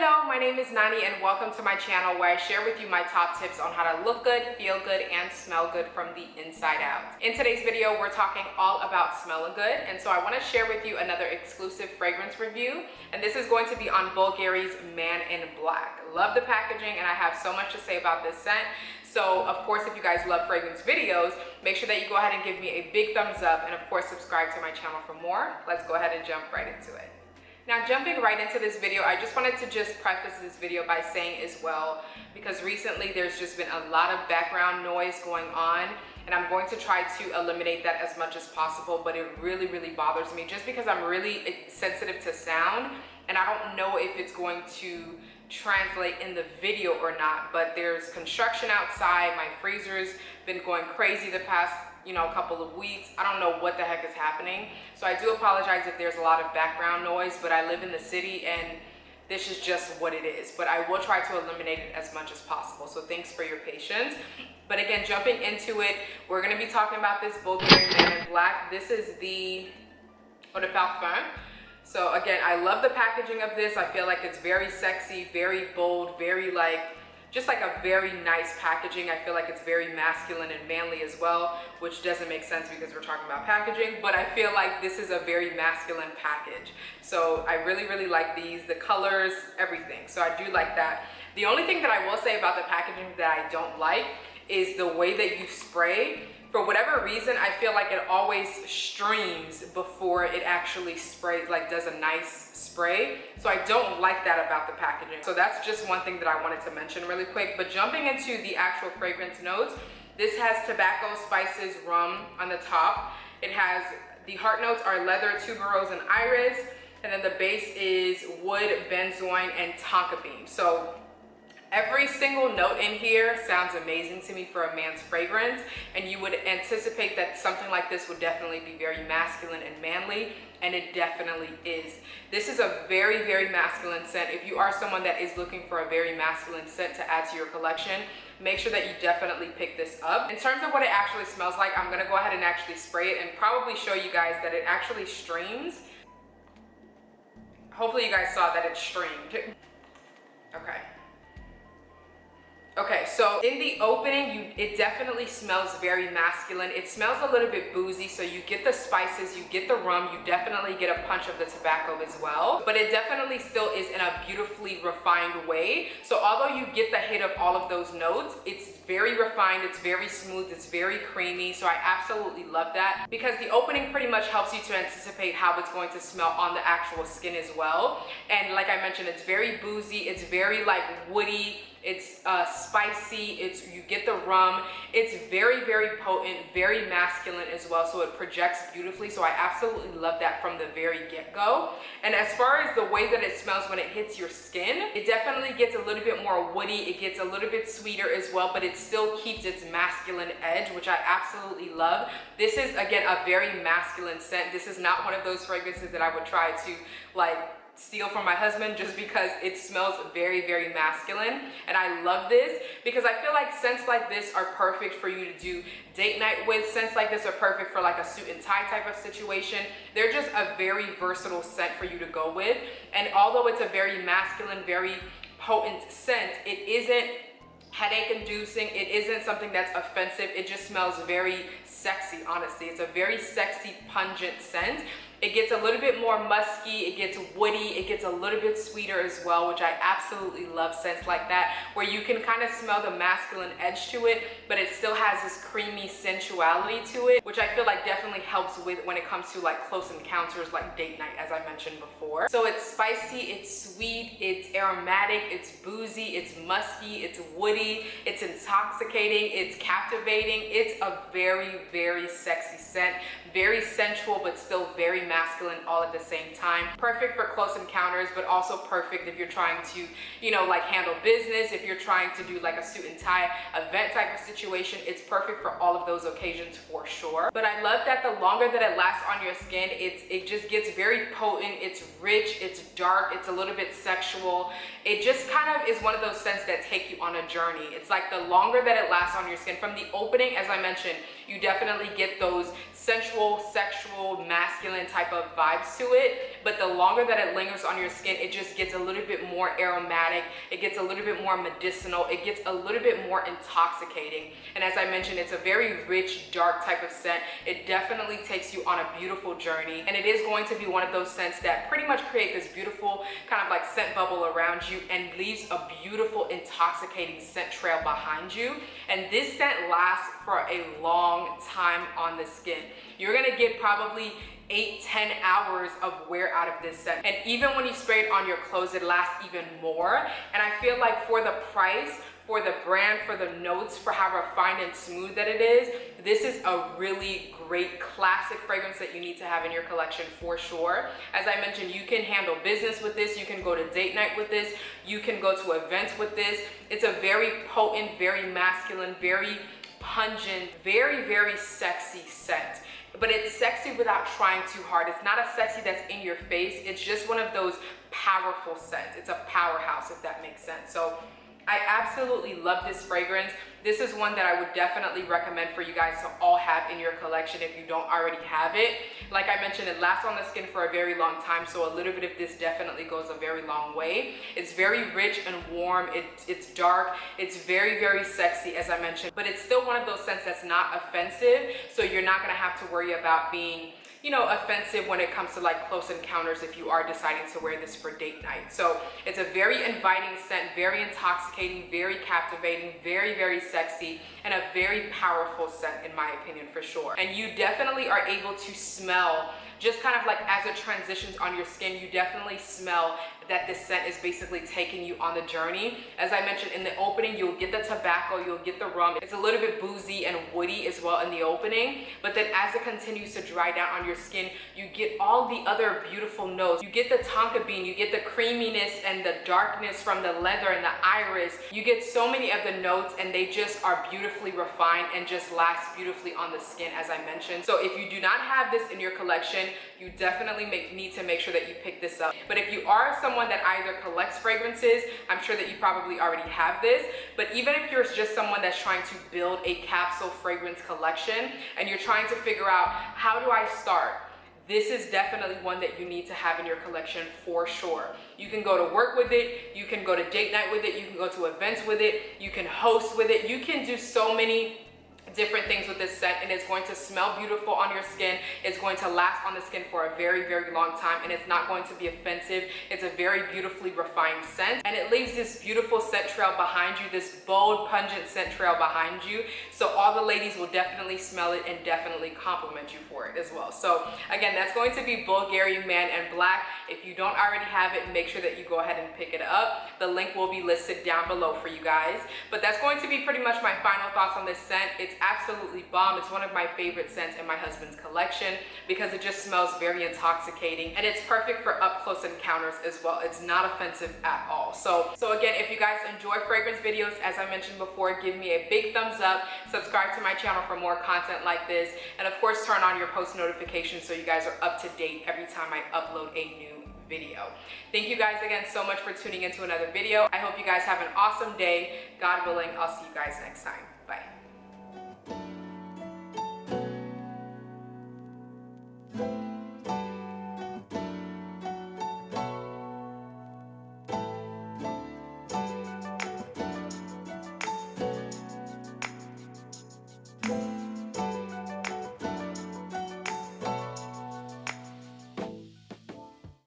Hello, my name is Nani and welcome to my channel where I share with you my top tips on how to look good, feel good, and smell good from the inside out. In today's video, we're talking all about smelling good, and so I want to share with you another exclusive fragrance review, and this is going to be on Bvlgari's Man in Black. Love the packaging and I have so much to say about this scent. So of course, if you guys love fragrance videos, make sure that you go ahead and give me a big thumbs up and of course subscribe to my channel for more. Let's go ahead and jump right into it. Now, jumping right into this video, I just wanted to just preface this video by saying as well, because recently there's just been a lot of background noise going on, and I'm going to try to eliminate that as much as possible, but it really bothers me just because I'm really sensitive to sound, and I don't know if it's going to translate in the video or not. But there's construction outside, my freezer's been going crazy the past couple of weeks. I don't know what the heck is happening, so I do apologize if there's a lot of background noise, but I live in the city and this is just what it is. But I will try to eliminate it as much as possible, so thanks for your patience. But again, jumping into it, we're going to be talking about this Bvlgari Man in Black. This is the Eau de Perfume. So again, I love the packaging of this. I feel like it's very sexy, very bold, very just like a very nice packaging. I feel like it's very masculine and manly as well, which doesn't make sense because we're talking about packaging, but I feel like this is a very masculine package. So I really like these, the colors, everything. So I do like that. The only thing that I will say about the packaging that I don't like is the way that you spray. For whatever reason, I feel like it always streams before it actually sprays, does a nice spray. So I don't like that about the packaging. So that's just one thing that I wanted to mention really quick. But jumping into the actual fragrance notes, this has tobacco, spices, rum on the top. It has, the heart notes are leather, tuberose, and iris. And then the base is wood, benzoin, and tonka bean. So every single note in here sounds amazing to me for a man's fragrance, and you would anticipate that something like this would definitely be very masculine and manly, and it definitely is. This is a very masculine scent. If you are someone that is looking for a very masculine scent to add to your collection, make sure that you definitely pick this up. In terms of what it actually smells like, I'm gonna go ahead and actually spray it and probably show you guys that it actually streams. Hopefully you guys saw that it streamed. Okay, so in the opening, it definitely smells very masculine. It smells a little bit boozy, so you get the spices, you get the rum, you definitely get a punch of the tobacco as well. But it definitely still is in a beautifully refined way. So although you get the hit of all of those notes, it's very refined, it's very smooth, it's very creamy. So I absolutely love that, because the opening pretty much helps you to anticipate how it's going to smell on the actual skin as well. And like I mentioned, it's very boozy, it's very woody, it's spicy, you get the rum, it's very potent, very masculine as well, so it projects beautifully. So I absolutely love that from the very get-go. And as far as the way that it smells when it hits your skin, it definitely gets a little bit more woody, it gets a little bit sweeter as well, but it still keeps its masculine edge, which I absolutely love. This is, again, a very masculine scent. This is not one of those fragrances that I would try to steal from my husband, just because it smells very masculine. And I love this because I feel like scents like this are perfect for you to do date night with. Scents like this are perfect for a suit and tie type of situation. They're just a very versatile scent for you to go with. And although it's a very masculine, very potent scent, it isn't headache inducing, it isn't something that's offensive. It just smells very sexy, honestly. It's a very sexy, pungent scent. It gets a little bit more musky, it gets woody, it gets a little bit sweeter as well, which I absolutely love scents like that, where you can kind of smell the masculine edge to it, but it still has this creamy sensuality to it, which I feel like definitely helps with when it comes to close encounters, like date night, as I mentioned before. So it's spicy, it's sweet, it's aromatic, it's boozy, it's musky, it's woody, it's intoxicating, it's captivating. It's a very sexy scent, very sensual, but still very masculine all at the same time. Perfect for close encounters, but also perfect if you're trying to, handle business, if you're trying to do a suit and tie event type of situation. It's perfect for all of those occasions for sure. But I love that the longer that it lasts on your skin, it just gets very potent, it's rich, it's dark, it's a little bit sexual. It just kind of is one of those scents that take you on a journey. It's the longer that it lasts on your skin, from the opening, as I mentioned, you definitely get those sensual, sexual, masculine type of vibes to it. But the longer that it lingers on your skin, it just gets a little bit more aromatic, it gets a little bit more medicinal, it gets a little bit more intoxicating. And as I mentioned, it's a very rich, dark type of scent. It definitely takes you on a beautiful journey, and it is going to be one of those scents that pretty much create this beautiful kind of like scent bubble around you and leaves a beautiful, intoxicating scent trail behind you. And this scent lasts for a long time on the skin. You're gonna get probably 8-10 hours of wear out of this scent, and even when you spray it on your clothes, it lasts even more. And I feel like for the price, for the brand, for the notes, for how refined and smooth that it is, this is a really great classic fragrance that you need to have in your collection for sure. As I mentioned, you can handle business with this, you can go to date night with this, you can go to events with this. It's a very potent, very masculine, very pungent, very, very sexy scent. But it's sexy without trying too hard. It's not a sexy that's in your face. It's just one of those powerful scents. It's a powerhouse, if that makes sense. So I absolutely love this fragrance. This is one that I would definitely recommend for you guys to all have in your collection if you don't already have it. Like I mentioned, it lasts on the skin for a very long time, so a little bit of this definitely goes a very long way. It's very rich and warm. It's dark. It's very, very sexy, as I mentioned, but it's still one of those scents that's not offensive, so you're not gonna have to worry about being, you know, offensive when it comes to like close encounters if you are deciding to wear this for date night. So it's a very inviting scent, very intoxicating, very captivating, very, very sexy, and a very powerful scent in my opinion for sure. And you definitely are able to smell, just kind of like as it transitions on your skin, you definitely smell that this scent is basically taking you on the journey. As I mentioned in the opening, you'll get the tobacco, you'll get the rum. It's a little bit boozy and woody as well in the opening, but then as it continues to dry down on your skin, you get all the other beautiful notes. You get the tonka bean, you get the creaminess and the darkness from the leather and the iris. You get so many of the notes, and they just are beautifully refined and just last beautifully on the skin, as I mentioned. So if you do not have this in your collection, you definitely need to make sure that you pick this up. But if you are someone that either collects fragrances, I'm sure that you probably already have this, but even if you're just someone that's trying to build a capsule fragrance collection and you're trying to figure out, how do I start? This is definitely one that you need to have in your collection for sure. You can go to work with it, you can go to date night with it, you can go to events with it, you can host with it, you can do so many different things with this scent, and it's going to smell beautiful on your skin. It's going to last on the skin for a very, very long time, and it's not going to be offensive. It's a very beautifully refined scent, and it leaves this beautiful scent trail behind you, this bold, pungent scent trail behind you. So all the ladies will definitely smell it and definitely compliment you for it as well. So again, that's going to be Bvlgari Man in Black. If you don't already have it, make sure that you go ahead and pick it up. The link will be listed down below for you guys. But that's going to be pretty much my final thoughts on this scent. It's absolutely bomb. It's one of my favorite scents in my husband's collection because it just smells very intoxicating, and it's perfect for up close encounters as well. It's not offensive at all. So again, if you guys enjoy fragrance videos, as I mentioned before, give me a big thumbs up, subscribe to my channel for more content like this, and of course turn on your post notifications so you guys are up to date every time I upload a new video. Thank you guys again so much for tuning into another video. I hope you guys have an awesome day. God willing, I'll see you guys next time.